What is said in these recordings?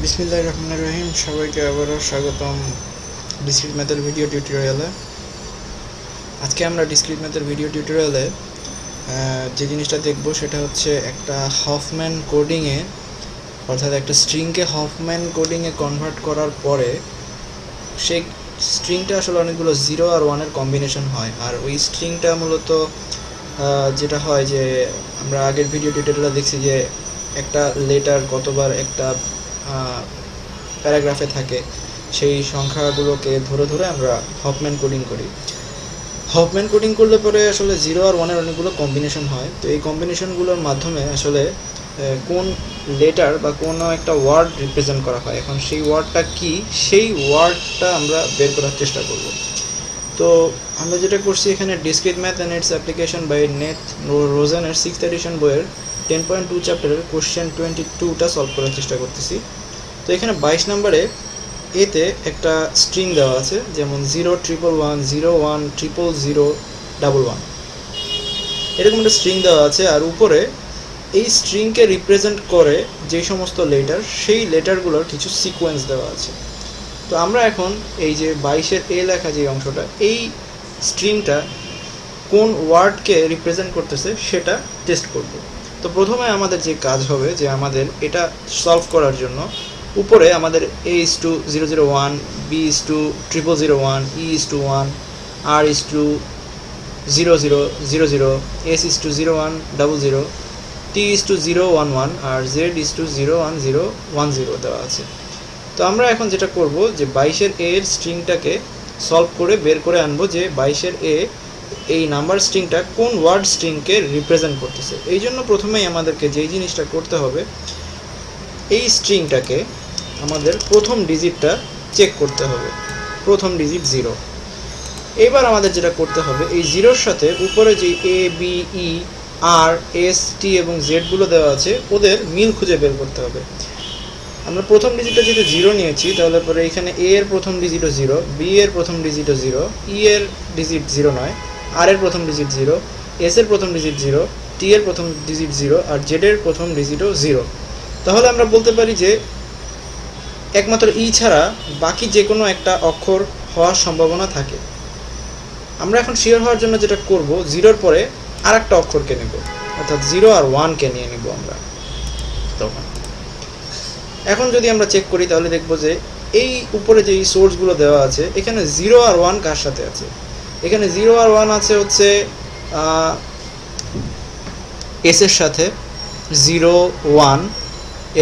বিসমিল্লাহির রহমানির রহিম। সবাইকে আবারও স্বাগতম ডিসক্রিট ম্যাথের ভিডিও টিউটোরিয়ালে। আজকে আমরা ডিসক্রিট ম্যাথের ভিডিও টিউটোরিয়ালে যে জিনিসটা দেখব সেটা হচ্ছে একটা হফম্যান কোডিংয়ে, অর্থাৎ একটা স্ট্রিংকে হফম্যান কোডিংয়ে কনভার্ট করার পরে সেই স্ট্রিংটা আসলে অনেকগুলো 0 আর 1 এর কম্বিনেশন হয়। আর ওই স্ট্রিংটা মূলত যেটা হয় যে আমরা আগের ভিডিও টিউটোরিয়ালে দেখছি যে একটা লেটার কতবার একটা প্যারাগ্রাফে থাকে সেই সংখ্যাগুলোকে ধরে ধরে আমরা হফম্যান কোডিং করি। হফম্যান কোডিং করলে পরে আসলে 0 আর 1 এর অনেকগুলো কম্বিনেশন হয়। তো এই কম্বিনেশনগুলোর মাধ্যমে আসলে কোন লেটার বা কোনো একটা ওয়ার্ড রিপ্রেজেন্ট করা হয়, এখন সেই ওয়ার্ডটা কি সেই ওয়ার্ডটা আমরা বের করার চেষ্টা করব। তো আমরা যেটা করছি এখানে discrete math and its application by Kenneth রোজেনের 6th এডিশন বইয়ের 10.2 চ্যাপ্টারের কোশ্চেন 22টা সলভ করার চেষ্টা করতেছি। তো এখানে 22 নম্বরে এতে একটা স্ট্রিং দেওয়া আছে, যেমন 01111 0100011 এরকম একটা স্ট্রিং দেওয়া আছে। আর উপরে এই স্ট্রিংকে রিপ্রেজেন্ট করে যে সমস্ত লেটার, সেই লেটারগুলোর কিছু সিকোয়েন্স দেওয়া আছে। তো আমরা এখন এই যে 22-এর এ লেখা যে অংশটা, এই স্ট্রিংটা কোন ওয়ার্ডকে রিপ্রেজেন্ট করতেছে সেটা টেস্ট করব। তো প্রথমে আমাদের যে কাজ হবে যে আমাদের এটা সলভ করার জন্য উপরে আমাদের A:001, B:0001, E:1, R:0000, S:0100, T:011 আর Z:01010 দেওয়া আছে। তো আমরা এখন যেটা করব যে 22-এর এর স্ট্রিংটাকে সলভ করে বের করে আনবো যে 22-এর এই নাম্বার স্ট্রিংটা কোন ওয়ার্ড স্ট্রিংকে রিপ্রেজেন্ট করতেছে। এই জন্য প্রথমেই আমাদেরকে যেই জিনিসটা করতে হবে, এই স্ট্রিংটাকে আমাদের প্রথম ডিজিটটা চেক করতে হবে, প্রথম ডিজিট 0। এবার আমাদের যেটা করতে হবে, এই 0-র সাথে উপরে যে A, B, E, R, S, T এবং Z গুলো দেওয়া আছে ওদের মিল খুঁজে বের করতে হবে। আমরা প্রথম ডিজিটটা যেহেতু 0 নিয়েছি, তাহলে পরে এখানে A এর প্রথম ডিজিটও 0, B এর প্রথম ডিজিটও 0, E এর ডিজিট 0 নয়, R এর প্রথম ডিজিট 0, S এর প্রথম ডিজিট 0, T এর প্রথম ডিজিট 0 আর Z এর প্রথম ডিজিটও 0। তাহলে আমরা বলতে পারি যে একমাত্র E ছাড়া বাকি যে কোনো একটা অক্ষর হওয়ার সম্ভাবনা থাকে। আমরা এখন শিওর হওয়ার জন্য যেটা করব, 0-র পরে আর একটা অক্ষরকে নেব, অর্থাৎ 0 আর 1কে নিয়ে নেব আমরা। তখন এখন যদি আমরা চেক করি তাহলে দেখব যে এই উপরে যে সোর্সগুলো দেওয়া আছে এখানে 0 আর 1 কার সাথে আছে। এখানে 0 আর 1 আছে হচ্ছে S এর সাথে 0 1,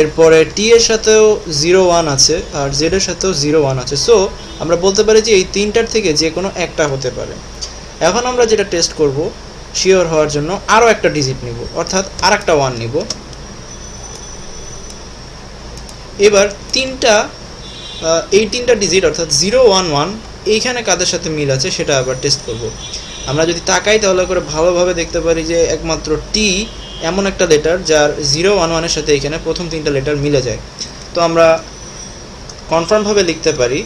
এরপরে T এর সাথেও 0 1 আছে আর Z এর সাথেও 0 1 আছে। সো আমরা বলতে পারি যে এই তিনটার থেকে যে কোনো একটা হতে পারে। এখন আমরা যেটা টেস্ট করব শিওর হওয়ার জন্য আরও একটা ডিজিট নিব, অর্থাৎ আর একটা 1 নিব। এবার এই তিনটা ডিজিট অর্থাৎ 0 1 1 এইখানে কাদের সাথে মিল আছে সেটা আবার টেস্ট করব। আমরা যদি তাকাই তাহলে করে ভালোভাবে দেখতে পারি যে একমাত্র T এমন একটা লেটার যার 0 1 1 এর সাথে এখানে প্রথম তিনটা লেটার মিলে যায়। তো আমরা কনফার্মভাবে লিখতে পারি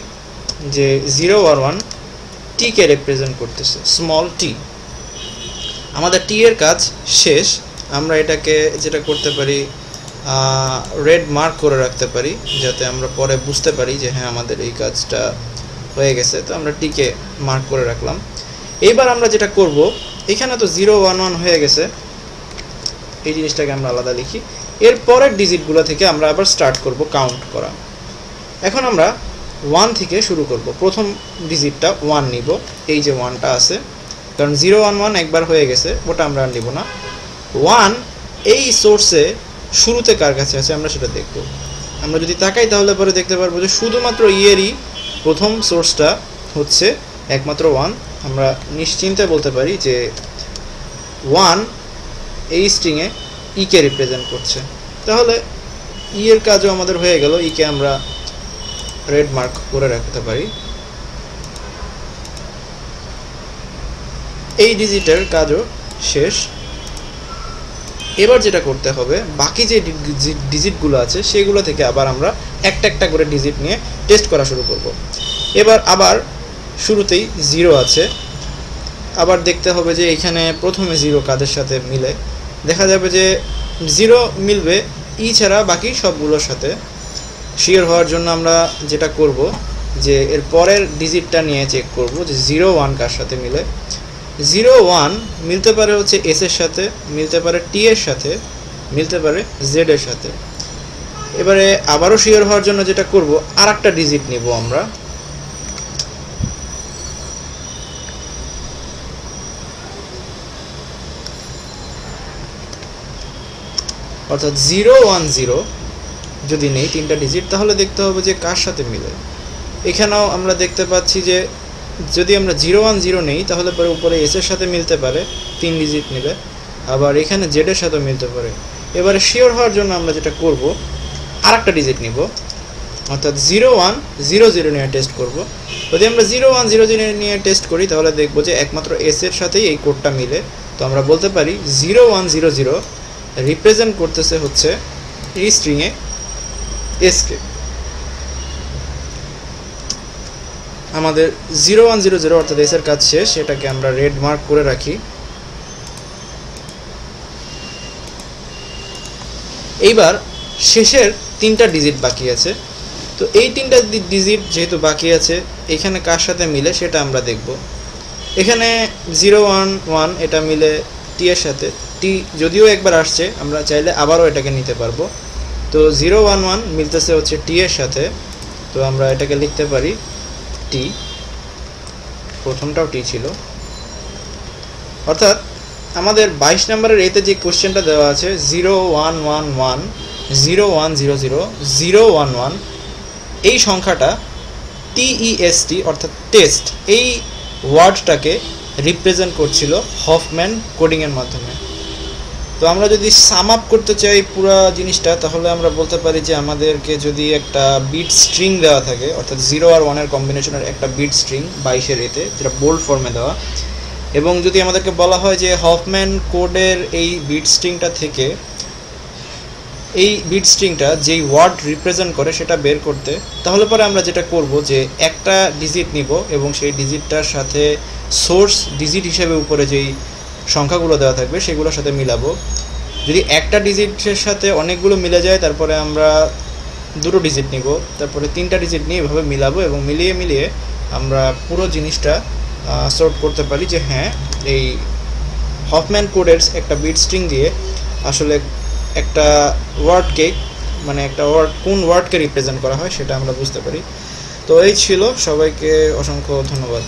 যে 0 আর 1 টিকে রিপ্রেজেন্ট করতেছে, স্মল টি। আমাদের টি এর কাজ শেষ। আমরা এটাকে যেটা করতে পারি, রেড মার্ক করে রাখতে পারি যাতে আমরা পরে বুঝতে পারি যে হ্যাঁ আমাদের এই কাজটা হয়ে গেছে। তো আমরা টিকে মার্ক করে রাখলাম। এইবার আমরা যেটা করব, এখানে তো 0 1 1 হয়ে গেছে, এই জিনিসটাকে আমরা আলাদা লিখি। এর পরের ডিজিটগুলো থেকে আমরা আবার স্টার্ট করব কাউন্ট করা। এখন আমরা 1 থেকে শুরু করব। প্রথম ডিজিটটা 1 নিব, এই যে 1টা আছে, কারণ 0 1 1 একবার হয়ে গেছে, ওটা আমরা আর নিব না। 1 এই সোর্সে শুরুতে কার কাছে আছে আমরা সেটা দেখব। আমরা যদি তাকাই তাহলে পরে দেখতে পারবো যে শুধুমাত্র ইয়েরই প্রথম সোর্সটা হচ্ছে একমাত্র 1। আমরা নিশ্চিন্তে বলতে পারি যে 1 এই স্ট্রিংয়ে ইকে রিপ্রেজেন্ট করছে। তাহলে ই এর কাজও আমাদের হয়ে গেল, ইকে আমরা রেড মার্ক করে রাখতে পারি। এই ডিজিটের কাজও শেষ। এবার যেটা করতে হবে, বাকি যে ডিজিটগুলো আছে সেগুলো থেকে আবার আমরা একটা একটা করে ডিজিট নিয়ে টেস্ট করা শুরু করব। এবার আবার শুরুতেই 0 আছে, আবার দেখতে হবে যে এখানে প্রথমে 0 কাদের সাথে মিলে। দেখা যাবে যে 0 মিলবে ই ছাড়া বাকি সবগুলোর সাথে। শিওর হওয়ার জন্য আমরা যেটা করব যে এর পরের ডিজিটটা নিয়ে চেক করব যে 01 কার সাথে মিলে। 01 মিলতে পারে হচ্ছে এস এর সাথে, মিলতে পারে টি এর সাথে, মিলতে পারে জেড এর সাথে। এবারে আবারও শিওর হওয়ার জন্য যেটা করব আর একটা ডিজিট নিব আমরা, অর্থাৎ 010 যদি নেই তিনটা ডিজিট, তাহলে দেখতে হবে যে কার সাথে মিলে। এখানেও আমরা দেখতে পাচ্ছি যে যদি আমরা 010 নেই তাহলে পরে উপরে এস এর সাথে মিলতে পারে, 3 ডিজিট নিলে, আবার এখানে জেড এর সাথে মিলতে পারে। এবারে শিওর হওয়ার জন্য আমরা যেটা করব আর একটা ডিজিট নিব, অর্থাৎ 0100 নিয়ে টেস্ট করব। যদি আমরা 0100 নিয়ে টেস্ট করি তাহলে দেখব যে একমাত্র এস এর সাথেই এই কোডটা মিলে। তো আমরা বলতে পারি 0100 রিপ্রেজেন্ট করতেছে হচ্ছে এই স্ট্রিংয়ে এসকে। আমাদের 0100 অর্থাৎ এস এর কাজ শেষ, এটাকে আমরা রেড মার্ক করে রাখি। এইবার শেষের তিনটা ডিজিট বাকি আছে, তো এই তিনটা ডিজিট যেহেতু বাকি আছে এখানে কার সাথে মিলে সেটা আমরা দেখব। এখানে 011 এটা মিলে টি এর সাথে, টি যদিও একবার আসছে আমরা চাইলে আবারও এটাকে নিতে পারবো। তো 011 মিলতেছে হচ্ছে টি এর সাথে, তো আমরা এটাকে লিখতে পারি টি, প্রথমটাও টি ছিল। অর্থাৎ আমাদের 22 নম্বরের এতে যে কোশ্চেনটা দেওয়া আছে 0111 0100 011, এই সংখ্যাটা TEST অর্থাৎ টেস্ট এই ওয়ার্ডটাকে রিপ্রেজেন্ট করছিল হফম্যান কোডিংয়ের মাধ্যমে। তো আমরা যদি সাম আপ করতে চাই পুরো জিনিসটা তাহলে আমরা বলতে পারি যে আমাদেরকে যদি একটা বিট স্ট্রিং দেওয়া থাকে, অর্থাৎ 0 আর 1 এর কম্বিনেশনের একটা বিট স্ট্রিং 22-এর এতে, যেটা বোল্ড ফর্মে দেওয়া, এবং যদি আমাদেরকে বলা হয় যে হফম্যান কোডের এই বিট স্ট্রিংটা থেকে এই বিট স্ট্রিংটা যেই ওয়ার্ড রিপ্রেজেন্ট করে সেটা বের করতে, তাহলে পরে আমরা যেটা করব যে একটা ডিজিট নিব এবং সেই ডিজিটটার সাথে সোর্স ডিজিট হিসেবে উপরে যেই সংখ্যাগুলো দেওয়া থাকবে সেগুলোর সাথে মিলাবো। যদি একটা ডিজিটের সাথে অনেকগুলো মিলে যায় তারপরে আমরা দুটো ডিজিট নিব, তারপরে তিনটা ডিজিট নিয়ে এভাবে মিলাবো এবং মিলিয়ে আমরা পুরো জিনিসটা সর্ট করতে পারি যে হ্যাঁ এই হফম্যান কোডের একটা বিট স্ট্রিং দিয়ে আসলে একটা ওয়ার্ডকে, মানে একটা ওয়ার্ড কোন ওয়ার্ডকে রিপ্রেজেন্ট করা হয় সেটা আমরা বুঝতে পারি। তো এই ছিল, সবাইকে অসংখ্য ধন্যবাদ।